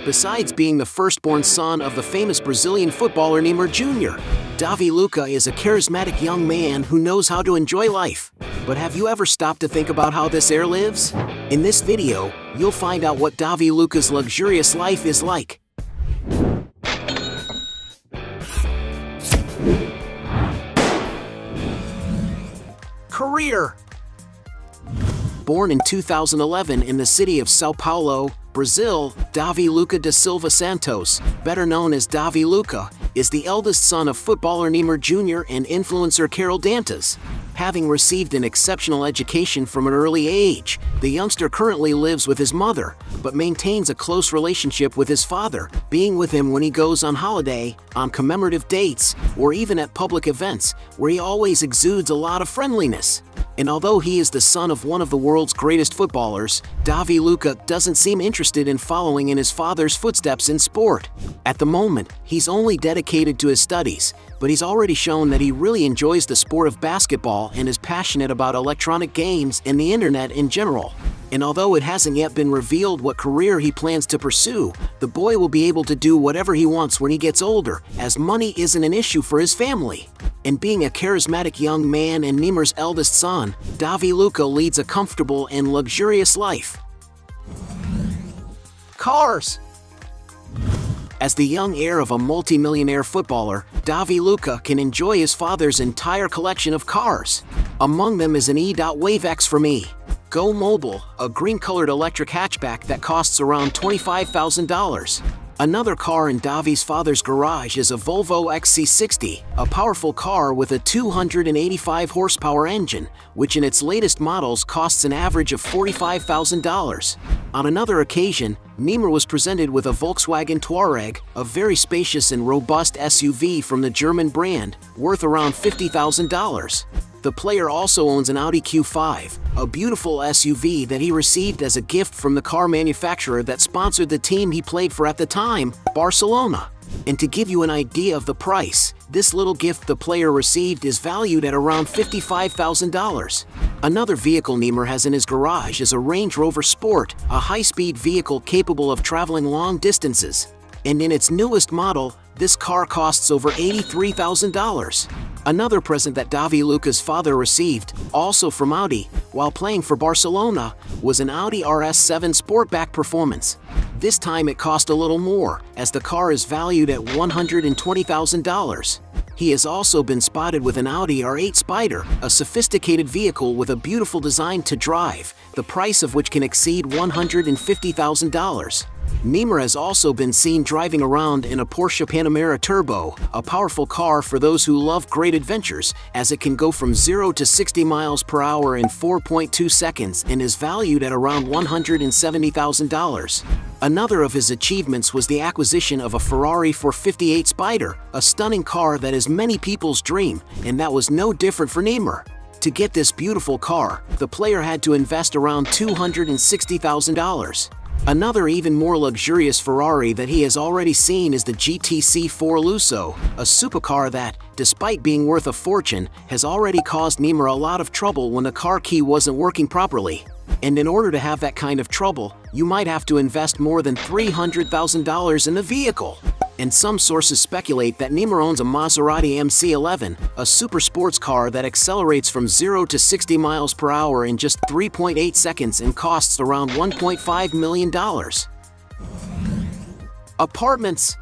Besides being the firstborn son of the famous Brazilian footballer Neymar Jr., Davi Lucca is a charismatic young man who knows how to enjoy life. But have you ever stopped to think about how this heir lives? In this video, you'll find out what Davi Lucca's luxurious life is like. Career. Born in 2011 in the city of São Paulo, Brazil, Davi Lucca da Silva Santos, better known as Davi Lucca, is the eldest son of footballer Neymar Jr. and influencer Carol Dantas. Having received an exceptional education from an early age, the youngster currently lives with his mother, but maintains a close relationship with his father, being with him when he goes on holiday, on commemorative dates, or even at public events, where he always exudes a lot of friendliness. And although he is the son of one of the world's greatest footballers, Davi Lucca doesn't seem interested in following in his father's footsteps in sport. At the moment, he's only dedicated to his studies, but he's already shown that he really enjoys the sport of basketball and is passionate about electronic games and the internet in general. And although it hasn't yet been revealed what career he plans to pursue, the boy will be able to do whatever he wants when he gets older, as money isn't an issue for his family. And being a charismatic young man and Neymar's eldest son, Davi Lucca leads a comfortable and luxurious life. Cars. As the young heir of a multi-millionaire footballer, Davi Lucca can enjoy his father's entire collection of cars. Among them is an E.Wave X for me. Go Mobile, a green-colored electric hatchback that costs around $25,000. Another car in Davi's father's garage is a Volvo XC60, a powerful car with a 285 horsepower engine, which in its latest models costs an average of $45,000. On another occasion, Neymar was presented with a Volkswagen Touareg, a very spacious and robust SUV from the German brand, worth around $50,000. The player also owns an Audi Q5, a beautiful SUV that he received as a gift from the car manufacturer that sponsored the team he played for at the time, Barcelona. And to give you an idea of the price, this little gift the player received is valued at around $55,000. Another vehicle Neymar has in his garage is a Range Rover Sport, a high-speed vehicle capable of traveling long distances. And in its newest model, this car costs over $83,000. Another present that Davi Lucca's father received, also from Audi, while playing for Barcelona, was an Audi RS7 Sportback Performance. This time it cost a little more, as the car is valued at $120,000. He has also been spotted with an Audi R8 Spider, a sophisticated vehicle with a beautiful design to drive, the price of which can exceed $150,000. Neymar has also been seen driving around in a Porsche Panamera Turbo, a powerful car for those who love great adventures, as it can go from 0 to 60 miles per hour in 4.2 seconds and is valued at around $170,000. Another of his achievements was the acquisition of a Ferrari 458 Spider, a stunning car that is many people's dream, and that was no different for Neymar. To get this beautiful car, the player had to invest around $260,000. Another even more luxurious Ferrari that he has already seen is the GTC4 Lusso, a supercar that, despite being worth a fortune, has already caused Neymar a lot of trouble when the car key wasn't working properly. And in order to have that kind of trouble, you might have to invest more than $300,000 in the vehicle. And some sources speculate that Neymar owns a Maserati MC11, a super sports car that accelerates from 0 to 60 miles per hour in just 3.8 seconds and costs around $1.5 million. Apartments.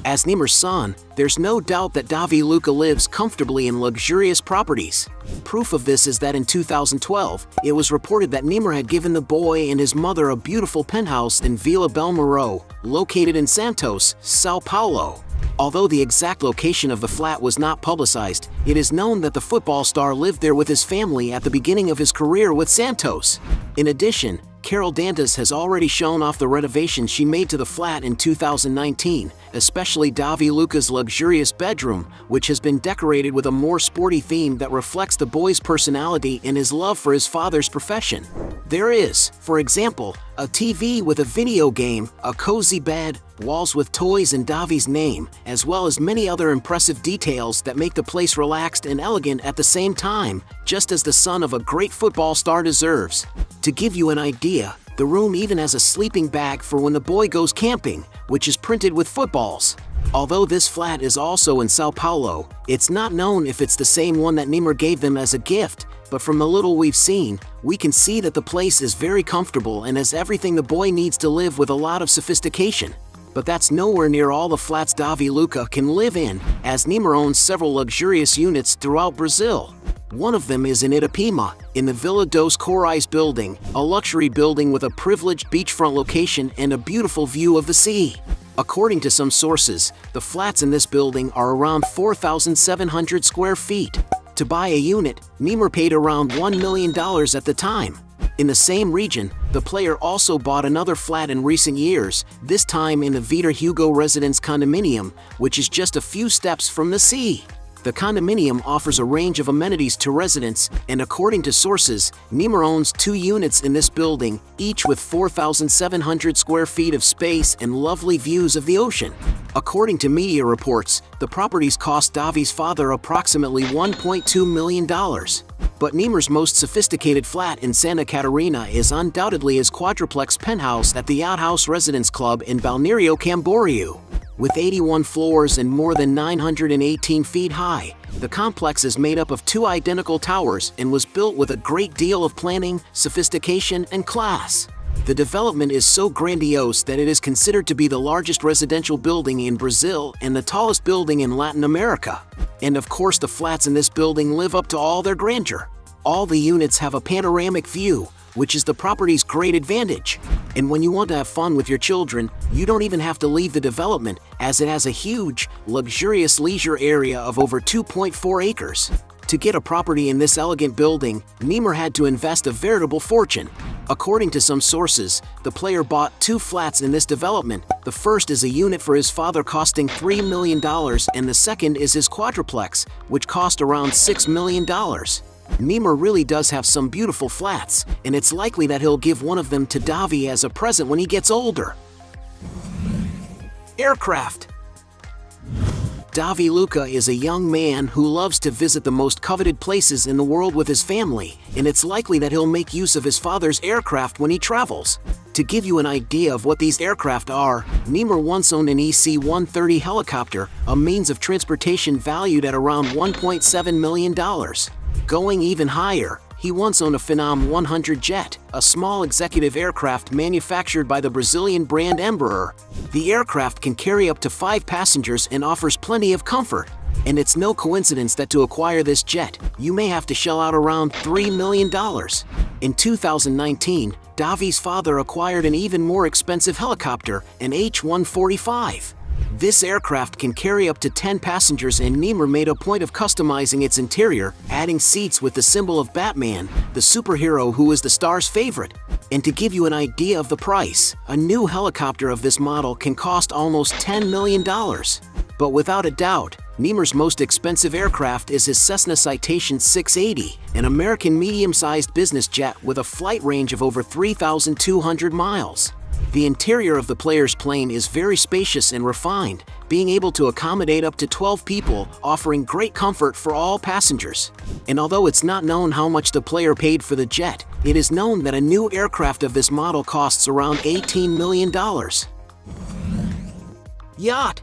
As Neymar's son, there's no doubt that Davi Lucca lives comfortably in luxurious properties. Proof of this is that in 2012, it was reported that Neymar had given the boy and his mother a beautiful penthouse in Vila Belmiro, located in Santos, São Paulo. Although the exact location of the flat was not publicized, it is known that the football star lived there with his family at the beginning of his career with Santos. In addition, Carol Dantas has already shown off the renovations she made to the flat in 2019, especially Davi Lucca's luxurious bedroom, which has been decorated with a more sporty theme that reflects the boy's personality and his love for his father's profession. There is, for example, a TV with a video game, a cozy bed, walls with toys and Davi's name, as well as many other impressive details that make the place relaxed and elegant at the same time, just as the son of a great football star deserves. To give you an idea, The room even has a sleeping bag for when the boy goes camping, which is printed with footballs. Although this flat is also in Sao Paulo, it's not known if it's the same one that Neymar gave them as a gift, but from the little we've seen, we can see that the place is very comfortable and has everything the boy needs to live with a lot of sophistication. But that's nowhere near all the flats Davi Lucca can live in, as Neymar owns several luxurious units throughout Brazil. One of them is in Itapema, in the Vila dos Corais building, a luxury building with a privileged beachfront location and a beautiful view of the sea. According to some sources, the flats in this building are around 4,700 square feet. To buy a unit, Neymar paid around $1 million at the time. In the same region, the player also bought another flat in recent years, this time in the Vitor Hugo Residence condominium, which is just a few steps from the sea. The condominium offers a range of amenities to residents, and according to sources, Neymar owns 2 units in this building, each with 4,700 square feet of space and lovely views of the ocean. According to media reports, the properties cost Davi's father approximately $1.2 million. But Neymar's most sophisticated flat in Santa Catarina is undoubtedly his quadruplex penthouse at the Yacht House Residence Club in Balneário Camboriú. With 81 floors and more than 918 feet high, the complex is made up of 2 identical towers and was built with a great deal of planning, sophistication, and class. The development is so grandiose that it is considered to be the largest residential building in Brazil and the tallest building in Latin America. And of course, the flats in this building live up to all their grandeur. All the units have a panoramic view, which is the property's great advantage. And when you want to have fun with your children, you don't even have to leave the development, as it has a huge, luxurious leisure area of over 2.4 acres. To get a property in this elegant building, Neymar had to invest a veritable fortune. According to some sources, the player bought 2 flats in this development. The first is a unit for his father costing $3 million, and the second is his quadruplex, which cost around $6 million. Neymar really does have some beautiful flats, and it's likely that he'll give one of them to Davi as a present when he gets older. Aircraft. Davi Lucca is a young man who loves to visit the most coveted places in the world with his family, and it's likely that he'll make use of his father's aircraft when he travels. To give you an idea of what these aircraft are, Neymar once owned an EC-130 helicopter, a means of transportation valued at around $1.7 million. Going even higher, he once owned a Phenom 100 jet, a small executive aircraft manufactured by the Brazilian brand Embraer. The aircraft can carry up to 5 passengers and offers plenty of comfort. And it's no coincidence that to acquire this jet, you may have to shell out around $3 million. In 2019, Davi's father acquired an even more expensive helicopter, an H-145. This aircraft can carry up to 10 passengers, and Neymar made a point of customizing its interior, adding seats with the symbol of Batman, the superhero who is the star's favorite. And to give you an idea of the price, a new helicopter of this model can cost almost $10 million. But without a doubt, Neymar's most expensive aircraft is his Cessna Citation 680, an American medium-sized business jet with a flight range of over 3,200 miles. The interior of the player's plane is very spacious and refined, being able to accommodate up to 12 people, offering great comfort for all passengers. And although it's not known how much the player paid for the jet, it is known that a new aircraft of this model costs around $18 million. Yacht.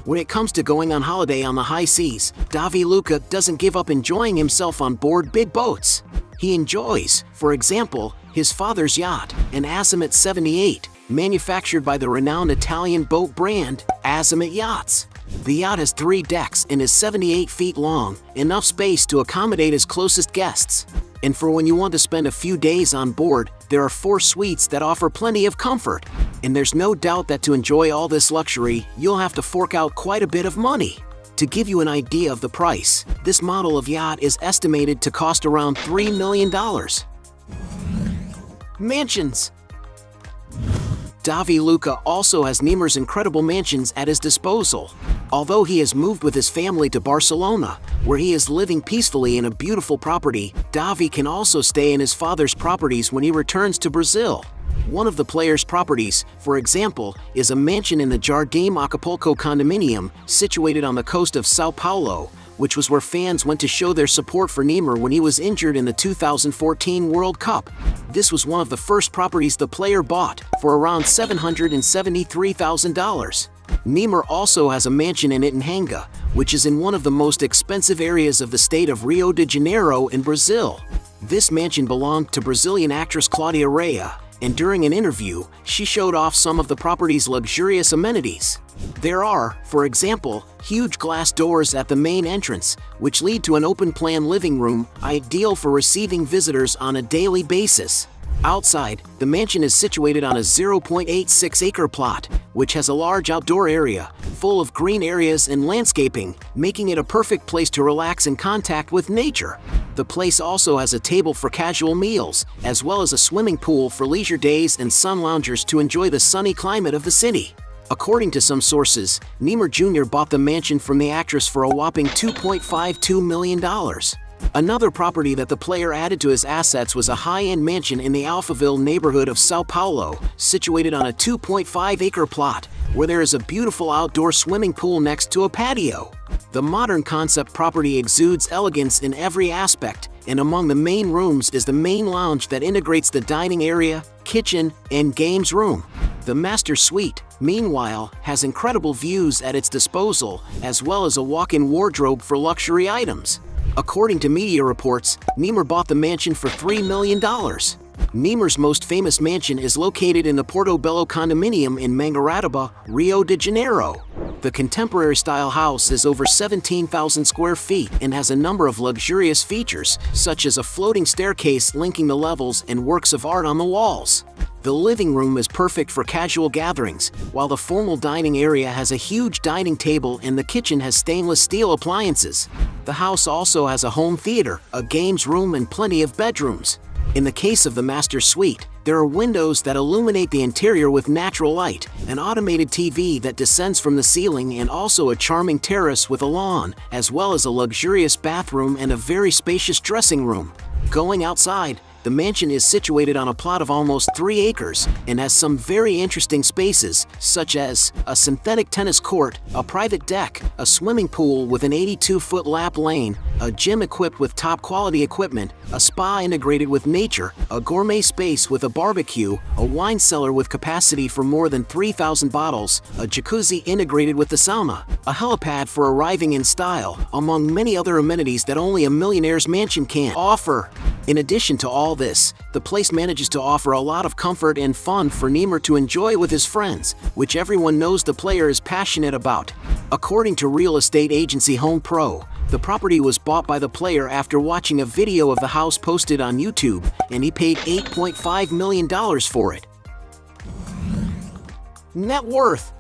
When it comes to going on holiday on the high seas, Davi Lucca doesn't give up enjoying himself on board big boats. He enjoys, for example, his father's yacht, an Azimuth 78, manufactured by the renowned Italian boat brand, Azimuth Yachts. The yacht has 3 decks and is 78 feet long, enough space to accommodate his closest guests. And for when you want to spend a few days on board, there are 4 suites that offer plenty of comfort. And there's no doubt that to enjoy all this luxury, you'll have to fork out quite a bit of money. To give you an idea of the price, this model of yacht is estimated to cost around $3 million. Mansions. Davi Lucca also has Neymar's incredible mansions at his disposal. Although he has moved with his family to Barcelona, where he is living peacefully in a beautiful property, Davi can also stay in his father's properties when he returns to Brazil. One of the player's properties, for example, is a mansion in the Jardim Acapulco condominium, situated on the coast of Sao Paulo, which was where fans went to show their support for Neymar when he was injured in the 2014 World Cup. This was one of the first properties the player bought, for around $773,000. Neymar also has a mansion in Itahanga, which is in one of the most expensive areas of the state of Rio de Janeiro in Brazil. This mansion belonged to Brazilian actress Claudia Raia, and during an interview, she showed off some of the property's luxurious amenities. There are, for example, huge glass doors at the main entrance, which lead to an open-plan living room, ideal for receiving visitors on a daily basis. Outside, the mansion is situated on a 0.86-acre plot, which has a large outdoor area, full of green areas and landscaping, making it a perfect place to relax in contact with nature. The place also has a table for casual meals, as well as a swimming pool for leisure days and sun loungers to enjoy the sunny climate of the city. According to some sources, Neymar Jr. bought the mansion from the actress for a whopping $2.52 million. Another property that the player added to his assets was a high-end mansion in the Alphaville neighborhood of Sao Paulo, situated on a 2.5-acre plot, where there is a beautiful outdoor swimming pool next to a patio. The modern concept property exudes elegance in every aspect, and among the main rooms is the main lounge that integrates the dining area, kitchen, and games room. The master suite, meanwhile, has incredible views at its disposal, as well as a walk-in wardrobe for luxury items. According to media reports, Neymar bought the mansion for $3 million. Neymar's most famous mansion is located in the Portobello condominium in Mangaratiba, Rio de Janeiro. The contemporary-style house is over 17,000 square feet and has a number of luxurious features, such as a floating staircase linking the levels and works of art on the walls. The living room is perfect for casual gatherings, while the formal dining area has a huge dining table and the kitchen has stainless steel appliances. The house also has a home theater, a games room, and plenty of bedrooms. In the case of the master suite, there are windows that illuminate the interior with natural light, an automated TV that descends from the ceiling, and also a charming terrace with a lawn, as well as a luxurious bathroom and a very spacious dressing room. Going outside, the mansion is situated on a plot of almost 3 acres and has some very interesting spaces, such as a synthetic tennis court, a private deck, a swimming pool with an 82-foot lap lane, a gym equipped with top-quality equipment, a spa integrated with nature, a gourmet space with a barbecue, a wine cellar with capacity for more than 3,000 bottles, a jacuzzi integrated with the sauna, a helipad for arriving in style, among many other amenities that only a millionaire's mansion can offer. In addition to all this, the place manages to offer a lot of comfort and fun for Neymar to enjoy with his friends, which everyone knows the player is passionate about. According to real estate agency Home Pro, the property was bought by the player after watching a video of the house posted on YouTube, and he paid $8.5 million for it. Net worth.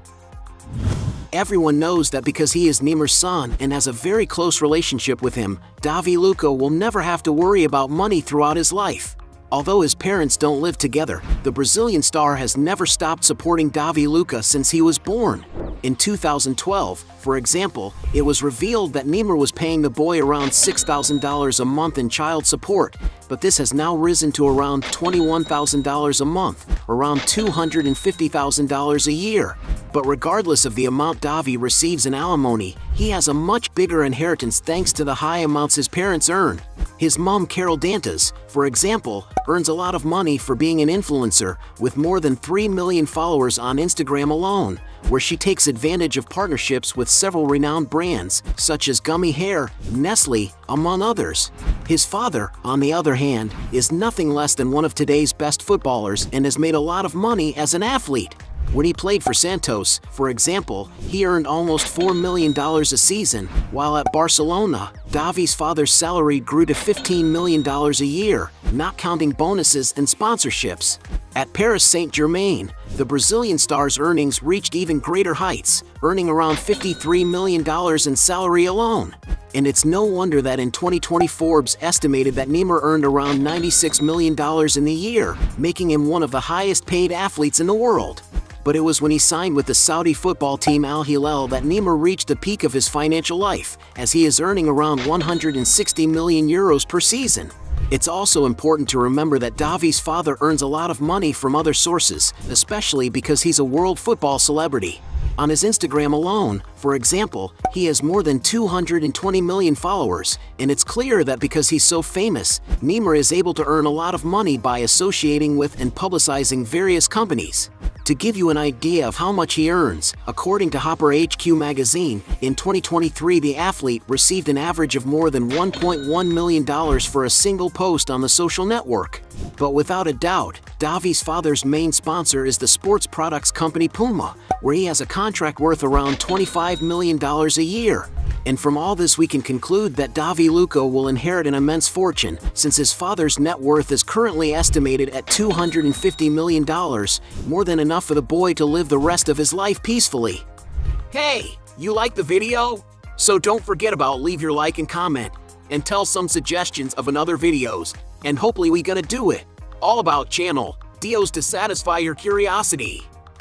Everyone knows that because he is Neymar's son and has a very close relationship with him, Davi Lucca will never have to worry about money throughout his life. Although his parents don't live together, the Brazilian star has never stopped supporting Davi Lucca since he was born. In 2012, for example, it was revealed that Neymar was paying the boy around $6,000 a month in child support, but this has now risen to around $21,000 a month, around $250,000 a year. But regardless of the amount Davi receives in alimony, he has a much bigger inheritance thanks to the high amounts his parents earn. His mom, Carol Dantas, for example, earns a lot of money for being an influencer, with more than 3 million followers on Instagram alone, where she takes advantage of partnerships with several renowned brands, such as Gummy Heir, Nestle, among others. His father, on the other hand, is nothing less than one of today's best footballers and has made a lot of money as an athlete. When he played for Santos, for example, he earned almost $4 million a season, while at Barcelona, Davi's father's salary grew to $15 million a year, not counting bonuses and sponsorships. At Paris Saint-Germain, the Brazilian star's earnings reached even greater heights, earning around $53 million in salary alone. And it's no wonder that in 2020 Forbes estimated that Neymar earned around $96 million in the year, making him one of the highest-paid athletes in the world. But it was when he signed with the Saudi football team Al Hilal that Neymar reached the peak of his financial life, as he is earning around 160 million euros per season. It's also important to remember that Davi's father earns a lot of money from other sources, especially because he's a world football celebrity. On his Instagram alone, for example, he has more than 220 million followers, and it's clear that because he's so famous, Neymar is able to earn a lot of money by associating with and publicizing various companies. To give you an idea of how much he earns, according to Hopper HQ magazine, in 2023 the athlete received an average of more than $1.1 million for a single post on the social network. But without a doubt, Davi's father's main sponsor is the sports products company Puma, where he has a contract worth around $25 million a year. And from all this we can conclude that Davi Lucca will inherit an immense fortune, since his father's net worth is currently estimated at $250 million, more than enough for the boy to live the rest of his life peacefully. Hey, you like the video? So don't forget about leave your like and comment, and tell some suggestions of another videos, and hopefully we gonna do it. All about channel Dios to satisfy your curiosity.